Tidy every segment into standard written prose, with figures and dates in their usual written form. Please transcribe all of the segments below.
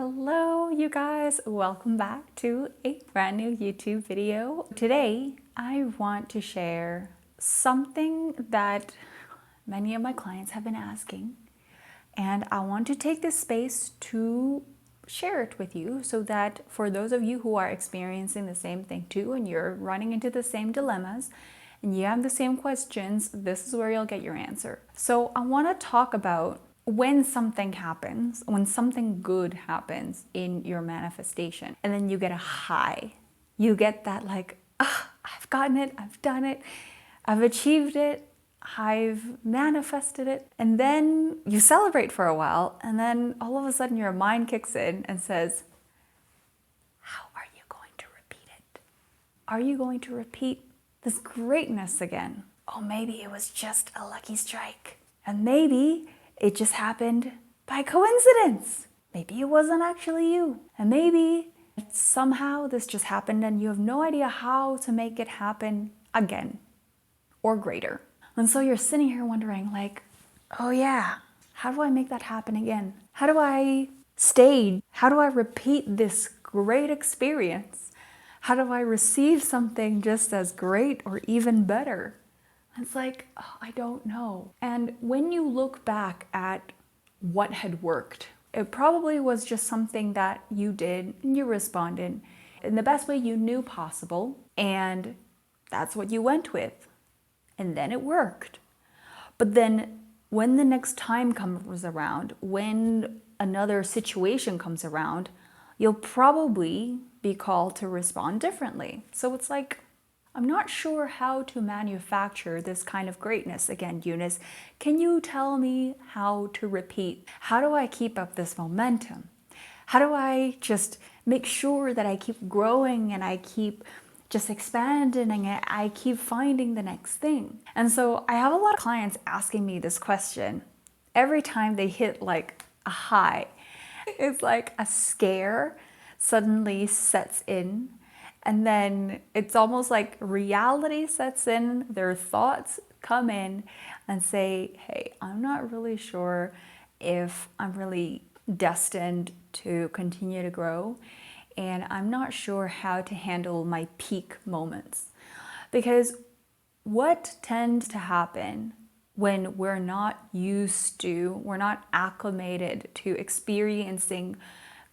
Hello, you guys. Welcome back to a brand new YouTube video. Today, I want to share something that many of my clients have been asking, and I want to take this space to share it with you so that for those of you who are experiencing the same thing too, and you're running into the same dilemmas, and you have the same questions, this is where you'll get your answer. So I want to talk about when something happens, when something good happens in your manifestation, and then you get a high. You get that like, I've gotten it, I've done it, I've achieved it, I've manifested it. And then you celebrate for a while, and then all of a sudden your mind kicks in and says, how are you going to repeat it? Are you going to repeat this greatness again? Oh, maybe it was just a lucky strike. And maybe it just happened by coincidence. Maybe it wasn't actually you. And maybe somehow this just happened and you have no idea how to make it happen again or greater. And so you're sitting here wondering like, oh yeah, how do I make that happen again? How do I stage? How do I repeat this great experience? How do I receive something just as great or even better? It's like, oh, I don't know. And when you look back at what had worked, it probably was just something that you did and you responded in the best way you knew possible. And that's what you went with. And then it worked. But then when the next time comes around, when another situation comes around, you'll probably be called to respond differently. So it's like, I'm not sure how to manufacture this kind of greatness. Again, Eunice, can you tell me how to repeat? How do I keep up this momentum? How do I just make sure that I keep growing and I keep just expanding and I keep finding the next thing? And so I have a lot of clients asking me this question every time they hit like a high. It's like a scare suddenly sets in. And then it's almost like reality sets in, their thoughts come in and say, hey, I'm not really sure if I'm really destined to continue to grow. And I'm not sure how to handle my peak moments. Because what tends to happen when we're not we're not acclimated to experiencing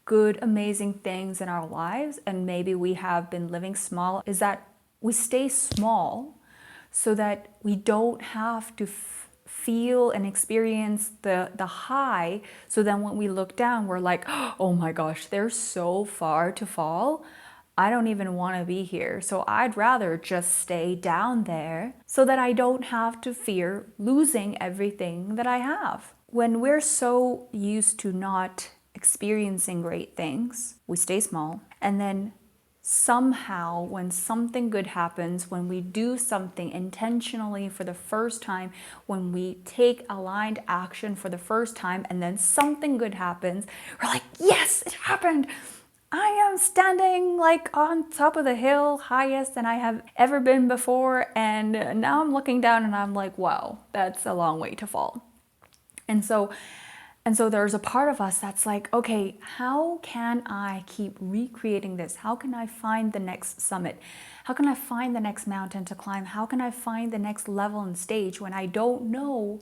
good, amazing things in our lives, and maybe we have been living small, is that we stay small so that we don't have to feel and experience the high. So then when we look down, we're like, oh my gosh, they're so far to fall. I don't even want to be here. So I'd rather just stay down there so that I don't have to fear losing everything that I have. When we're so used to not experiencing great things, we stay small. And then somehow when something good happens, when we do something intentionally for the first time, when we take aligned action for the first time, and then something good happens, we're like, yes, it happened. I am standing like on top of the hill, highest than I have ever been before. And now I'm looking down and I'm like, wow, that's a long way to fall. And so there's a part of us that's like, okay, how can I keep recreating this? How can I find the next summit? How can I find the next mountain to climb? How can I find the next level and stage when I don't know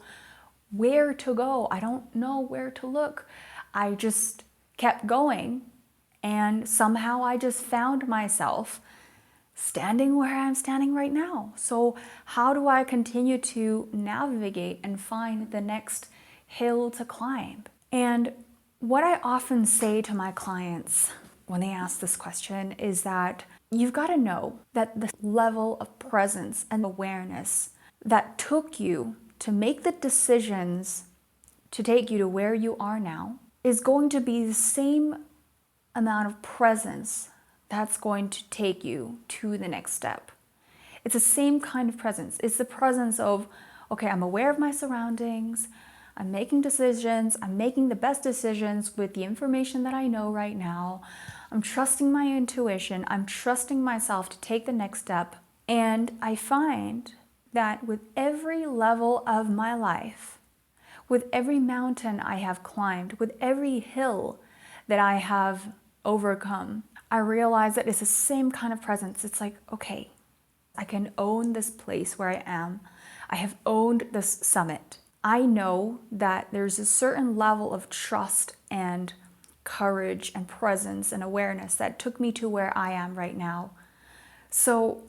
where to go? I don't know where to look. I just kept going, and somehow I just found myself standing where I'm standing right now. So how do I continue to navigate and find the next hill to climb? And what I often say to my clients when they ask this question is that you've got to know that the level of presence and awareness that took you to make the decisions to take you to where you are now is going to be the same amount of presence that's going to take you to the next step. It's the same kind of presence. It's the presence of, okay, I'm aware of my surroundings, I'm making decisions, I'm making the best decisions with the information that I know right now. I'm trusting my intuition, I'm trusting myself to take the next step. And I find that with every level of my life, with every mountain I have climbed, with every hill that I have overcome. I realize that it's the same kind of presence. It's like, okay, I can own this place where I am. I have owned this summit. I know that there's a certain level of trust and courage and presence and awareness that took me to where I am right now. So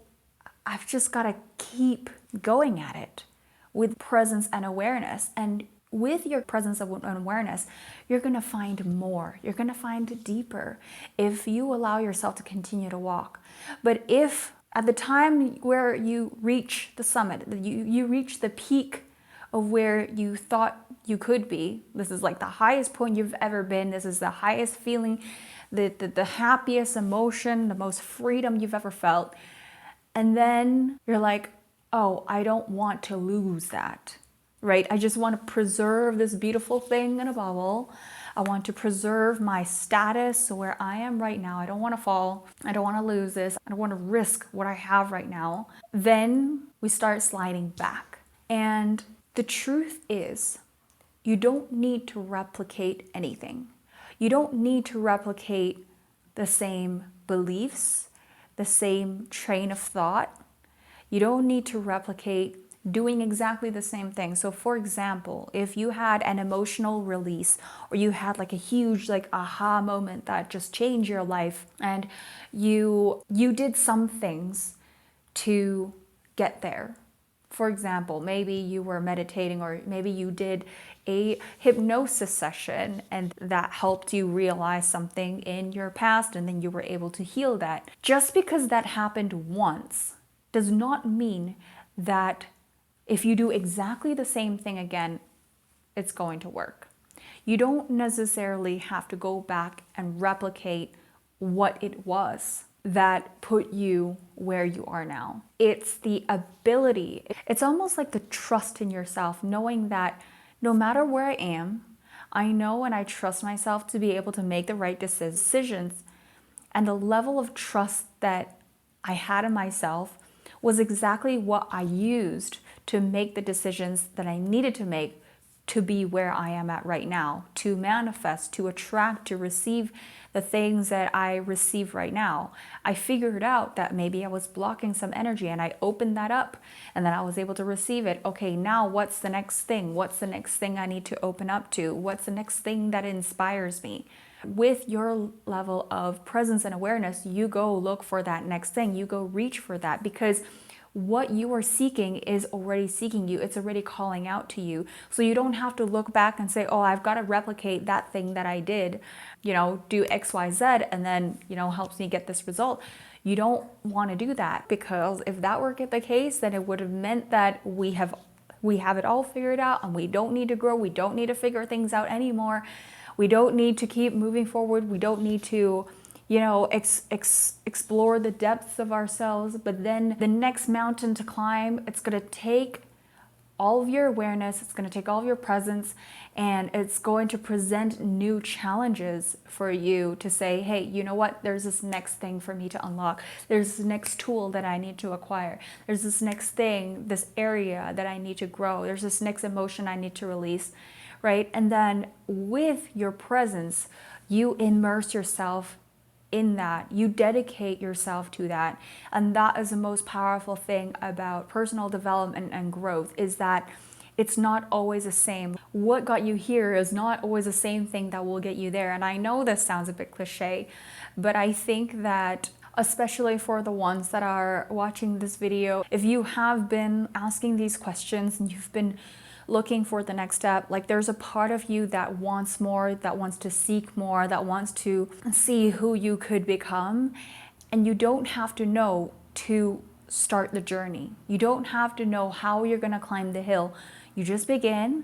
I've just got to keep going at it with presence and awareness. And with your presence and awareness, you're going to find more. You're going to find deeper if you allow yourself to continue to walk. But if at the time where you reach the summit, you reach the peak of where you thought you could be, this is like the highest point you've ever been, this is the highest feeling, the happiest emotion, the most freedom you've ever felt, and then you're like, oh, I don't want to lose that, right? I just want to preserve this beautiful thing in a bubble. I want to preserve my status where I am right now. I don't want to fall. I don't want to lose this. I don't want to risk what I have right now. Then we start sliding back. And the truth is, you don't need to replicate anything. You don't need to replicate the same beliefs, the same train of thought. You don't need to replicate doing exactly the same thing. So for example, if you had an emotional release or you had like a huge like aha moment that just changed your life, and you did some things to get there. For example, maybe you were meditating, or maybe you did a hypnosis session and that helped you realize something in your past and then you were able to heal that. Just because that happened once does not mean that if you do exactly the same thing again, it's going to work. You don't necessarily have to go back and replicate what it was that put you where you are now. It's the ability, it's almost like the trust in yourself, knowing that no matter where I am, I know and I trust myself to be able to make the right decisions. And the level of trust that I had in myself was exactly what I used to make the decisions that I needed to make to be where I am at right now, to manifest, to attract, to receive the things that I receive right now. I figured out that maybe I was blocking some energy and I opened that up and then I was able to receive it. Okay, now what's the next thing? What's the next thing I need to open up to? What's the next thing that inspires me? With your level of presence and awareness, you go look for that next thing. You go reach for that, because what you are seeking is already seeking you. It's already calling out to you. So you don't have to look back and say, oh, I've got to replicate that thing that I did, do X, Y, Z, and then, helps me get this result. You don't want to do that, because if that were the case, then it would have meant that we have it all figured out and we don't need to grow. We don't need to figure things out anymore. We don't need to keep moving forward. We don't need to explore the depths of ourselves. But then the next mountain to climb, it's going to take all of your awareness, it's going to take all of your presence, and it's going to present new challenges for you to say, hey, you know what? There's this next thing for me to unlock. There's this next tool that I need to acquire. There's this next thing, this area that I need to grow. There's this next emotion I need to release, right? And then with your presence, you immerse yourself in that, you dedicate yourself to that. And that is the most powerful thing about personal development and growth, is that it's not always the same. What got you here is not always the same thing that will get you there. And I know this sounds a bit cliche, but I think that especially for the ones that are watching this video, if you have been asking these questions and you've been looking for the next step, like there's a part of you that wants more, that wants to seek more, that wants to see who you could become. And you don't have to know to start the journey. You don't have to know how you're going to climb the hill. You just begin,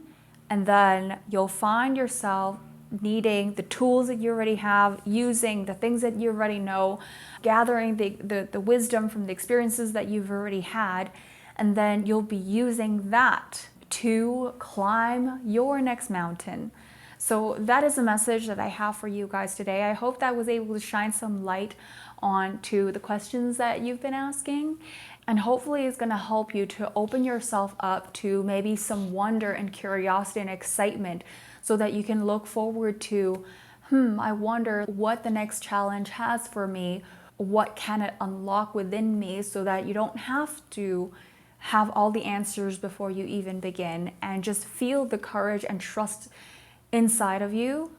and then you'll find yourself needing the tools that you already have, using the things that you already know, gathering the wisdom from the experiences that you've already had, and then you'll be using that to climb your next mountain. So that is a message that I have for you guys today. I hope that was able to shine some light onto the questions that you've been asking, and hopefully it's going to help you to open yourself up to maybe some wonder and curiosity and excitement, so that you can look forward to I wonder what the next challenge has for me. What can it unlock within me so that you don't have to have all the answers before you even begin, and just feel the courage and trust inside of you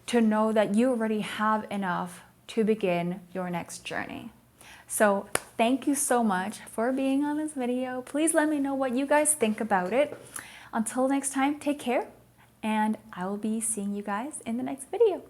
to know that you already have enough to begin your next journey. So thank you so much for being on this video. Please let me know what you guys think about it. Until next time, take care, and I will be seeing you guys in the next video.